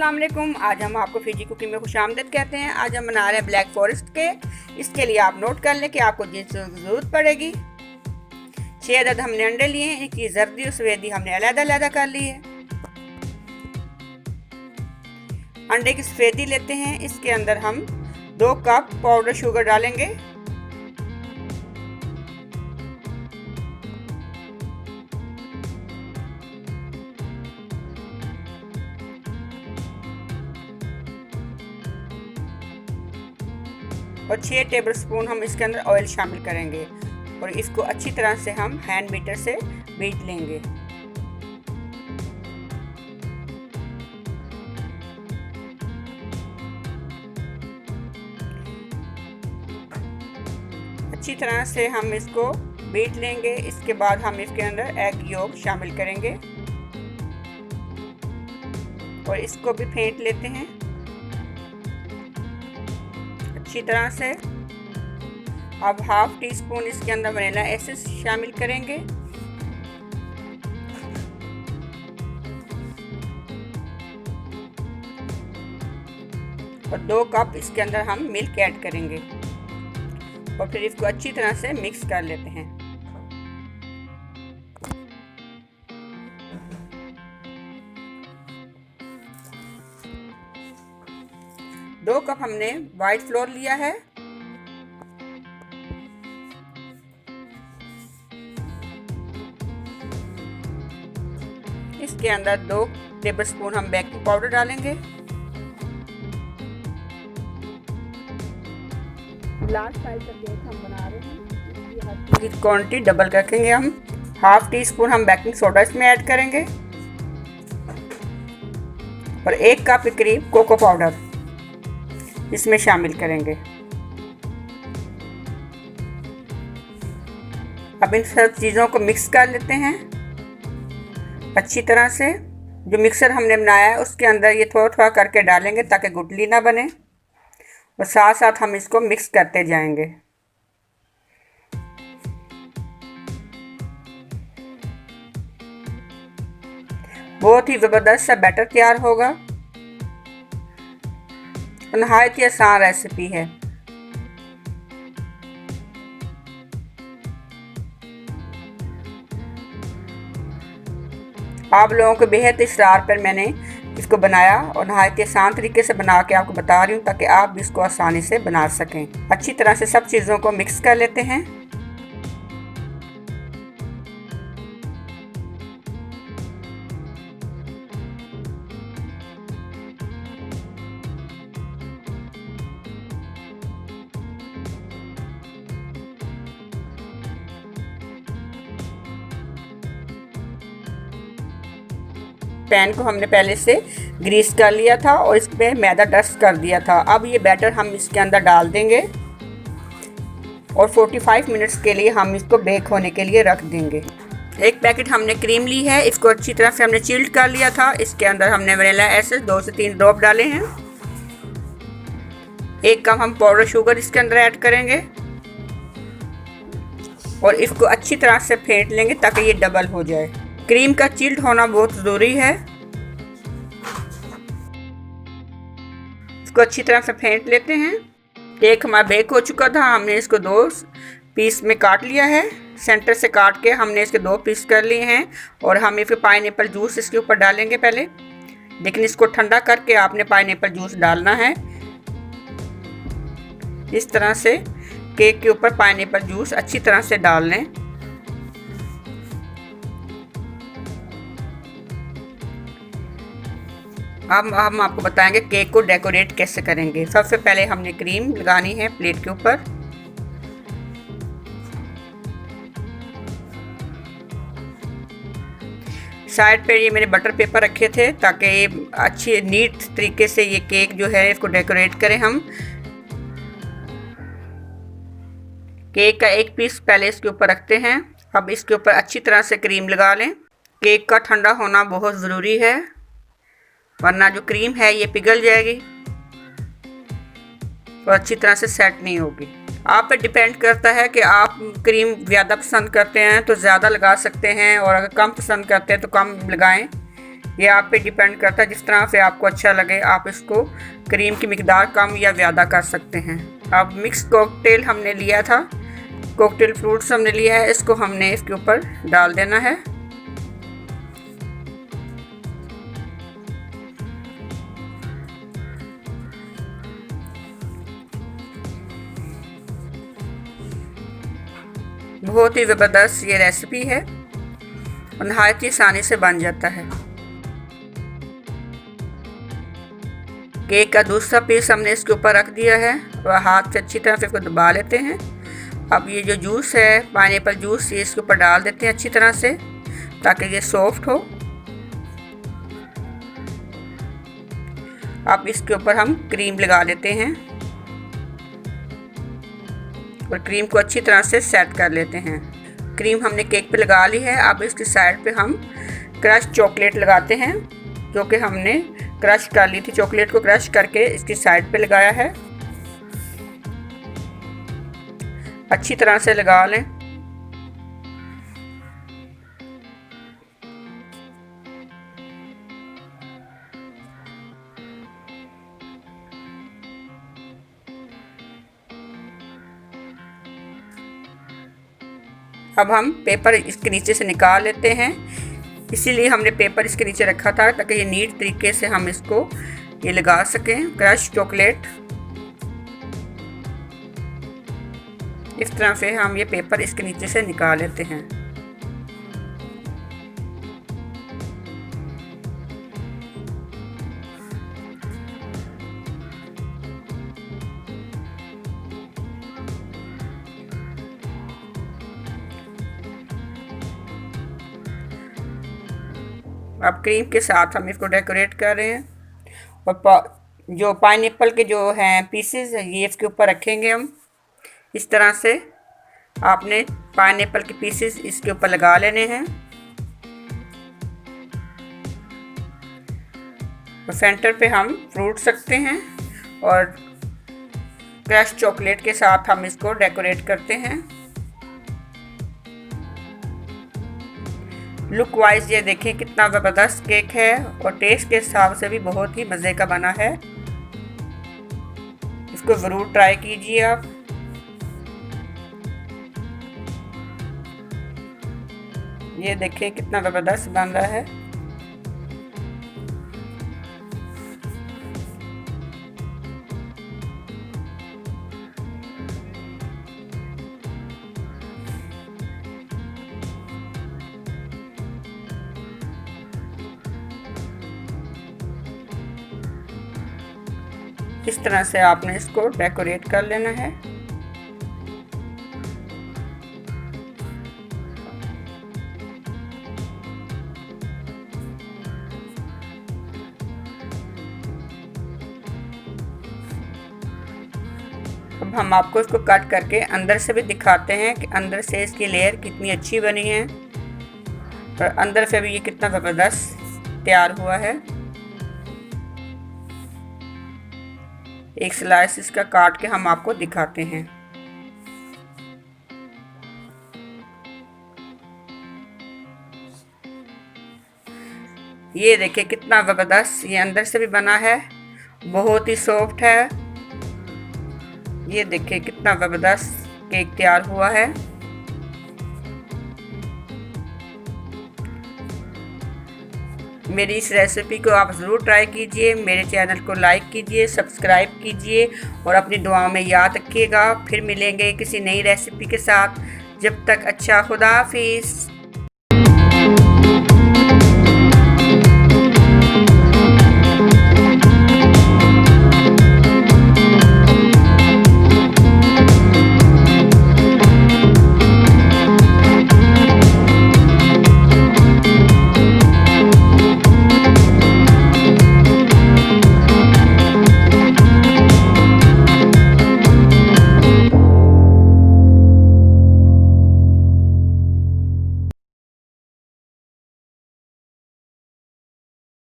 अस्सलाम वालेकुम। आज हम आपको फिजी कुकिंग में खुशामदीद कहते हैं। आज हम बना रहे हैं ब्लैक फॉरेस्ट के। इसके लिए आप नोट कर लें कि आपको जिन चीज़ों की ज़रूरत पड़ेगी। 6 अदद हमने अंडे लिए हैं, इनकी जर्दी और सफेदी हमने अलग-अलग कर ली है। अंडे की सफेदी लेते हैं, इसके अंदर हम 2 कप पाउडर शुगर डालेंगे। और 6 टेबलस्पून हम इसके अंदर ऑयल शामिल करेंगे और इसको अच्छी तरह से हम हैंड बीटर से बीट लेंगे। अच्छी तरह से हम इसको बीट लेंगे। इसके बाद हम इसके अंदर एग योक शामिल करेंगे और इसको भी फेंट लेते हैं अच्छी तरह से। अब हाफ टी स्पून इसके अंदर वनीला एसेंस शामिल करेंगे और 2 कप इसके अंदर हम मिल्क ऐड करेंगे और फिर इसको अच्छी तरह से मिक्स कर लेते हैं। दो कप हमने वाइट फ्लोर लिया है। इसके अंदर 2 टेबलस्पून हम बेकिंग पाउडर डालेंगे। लार्ज साइज का केक हम बना रहे हैं, इसकी क्वांटिटी डबल रखेंगे हम। हाफ टी स्पून हम बेकिंग सोडा इसमें ऐड करेंगे और 1 कप के करीब कोको पाउडर इसमें शामिल करेंगे। अब इन सब चीज़ों को मिक्स कर लेते हैं अच्छी तरह से। जो मिक्सर हमने बनाया है उसके अंदर ये थोड़ा थोड़ा करके डालेंगे ताकि गुठली ना बने और साथ साथ हम इसको मिक्स करते जाएंगे। बहुत ही ज़बरदस्त सा बैटर तैयार होगा। नहायत ही आसान रेसिपी है। आप लोगों को बेहद इसरार पर मैंने इसको बनाया और नहायत ही आसान तरीके से बना के आपको बता रही हूँ ताकि आप भी इसको आसानी से बना सकें। अच्छी तरह से सब चीज़ों को मिक्स कर लेते हैं। पैन को हमने पहले से ग्रीस कर लिया था और इस पे मैदा डस्ट कर दिया था। अब ये बैटर हम इसके अंदर डाल देंगे और 45 मिनट्स के लिए हम इसको बेक होने के लिए रख देंगे। एक पैकेट हमने क्रीम ली है, इसको अच्छी तरह से हमने चिल्ड कर लिया था। इसके अंदर हमने वनीला एसेंस 2 से 3 ड्रॉप डाले हैं। 1 कप हम पाउडर शुगर इसके अंदर ऐड करेंगे और इसको अच्छी तरह से फेंट लेंगे ताकि ये डबल हो जाए। क्रीम का चिल्ड होना बहुत ज़रूरी है। इसको अच्छी तरह से फेंट लेते हैं। केक हमारा बेक हो चुका था। हमने इसको 2 पीस में काट लिया है। सेंटर से काट के हमने इसके 2 पीस कर लिए हैं और हम इसके पाइनएप्पल जूस इसके ऊपर डालेंगे पहले, लेकिन इसको ठंडा करके आपने पाइनएप्पल जूस डालना है। इस तरह से केक के ऊपर पाइनएप्पल जूस अच्छी तरह से डाल लें। अब हम आपको बताएंगे केक को डेकोरेट कैसे करेंगे। सबसे पहले हमने क्रीम लगानी है प्लेट के ऊपर। साइड पे ये मैंने बटर पेपर रखे थे ताकि अच्छी नीट तरीके से ये केक जो है इसको डेकोरेट करें हम। केक का 1 पीस पहले इसके ऊपर रखते हैं। अब इसके ऊपर अच्छी तरह से क्रीम लगा लें। केक का ठंडा होना बहुत ज़रूरी है वरना जो क्रीम है ये पिघल जाएगी और अच्छी तरह से सेट नहीं होगी। आप पे डिपेंड करता है कि आप क्रीम ज़्यादा पसंद करते हैं तो ज़्यादा लगा सकते हैं और अगर कम पसंद करते हैं तो कम लगाएं। ये आप पे डिपेंड करता है, जिस तरह से आपको अच्छा लगे आप इसको क्रीम की मिकदार कम या ज़्यादा कर सकते हैं। अब मिक्स कॉकटेल हमने लिया था, कॉकटेल फ्रूट्स हमने लिया है, इसको हमने इसके ऊपर डाल देना है। बहुत ही ज़बरदस्त ये रेसिपी है और नहायत ही आसानी से बन जाता है। केक का दूसरा पीस हमने इसके ऊपर रख दिया है और हाथ से अच्छी तरह से इसको दबा लेते हैं। अब ये जो जूस है, पाइनएप्पल जूस, ये इसके ऊपर डाल देते हैं अच्छी तरह से ताकि ये सॉफ्ट हो। अब इसके ऊपर हम क्रीम लगा लेते हैं और क्रीम को अच्छी तरह से सेट कर लेते हैं। क्रीम हमने केक पे लगा ली है। अब इसकी साइड पे हम क्रश चॉकलेट लगाते हैं, जो कि हमने क्रश कर ली थी। चॉकलेट को क्रश करके इसकी साइड पे लगाया है, अच्छी तरह से लगा लें। अब हम पेपर इसके नीचे से निकाल लेते हैं, इसीलिए हमने पेपर इसके नीचे रखा था ताकि ये नीट तरीके से हम इसको ये लगा सकें। क्रश चॉकलेट इस तरह से हम ये पेपर इसके नीचे से निकाल लेते हैं। अब क्रीम के साथ हम इसको डेकोरेट कर रहे हैं और जो पाइनएप्पल के जो हैं पीसेस ये इसके ऊपर रखेंगे हम। इस तरह से आपने पाइनएप्पल के पीसेस इसके ऊपर लगा लेने हैं और सेंटर पे हम फ्रूट रखते हैं और क्रश चॉकलेट के साथ हम इसको डेकोरेट करते हैं। लुक वाइज ये देखें कितना ज़बरदस्त केक है और टेस्ट के हिसाब से भी बहुत ही मज़े का बना है। इसको ज़रूर ट्राई कीजिए आप। ये देखें कितना ज़बरदस्त बन रहा है। इस तरह से आपने इसको डेकोरेट कर लेना है। अब हम आपको इसको कट करके अंदर से भी दिखाते हैं कि अंदर से इसकी लेयर कितनी अच्छी बनी है और अंदर से भी ये कितना ज़बरदस्त तैयार हुआ है। एक स्लाइस इसका काट के हम आपको दिखाते हैं। ये देखिए कितना ज़बरदस्त ये अंदर से भी बना है, बहुत ही सॉफ्ट है। ये देखिए कितना ज़बरदस्त केक तैयार हुआ है। मेरी इस रेसिपी को आप ज़रूर ट्राई कीजिए। मेरे चैनल को लाइक कीजिए, सब्सक्राइब कीजिए और अपनी दुआओं में याद रखिएगा। फिर मिलेंगे किसी नई रेसिपी के साथ। जब तक अच्छा, खुदा हाफिज़।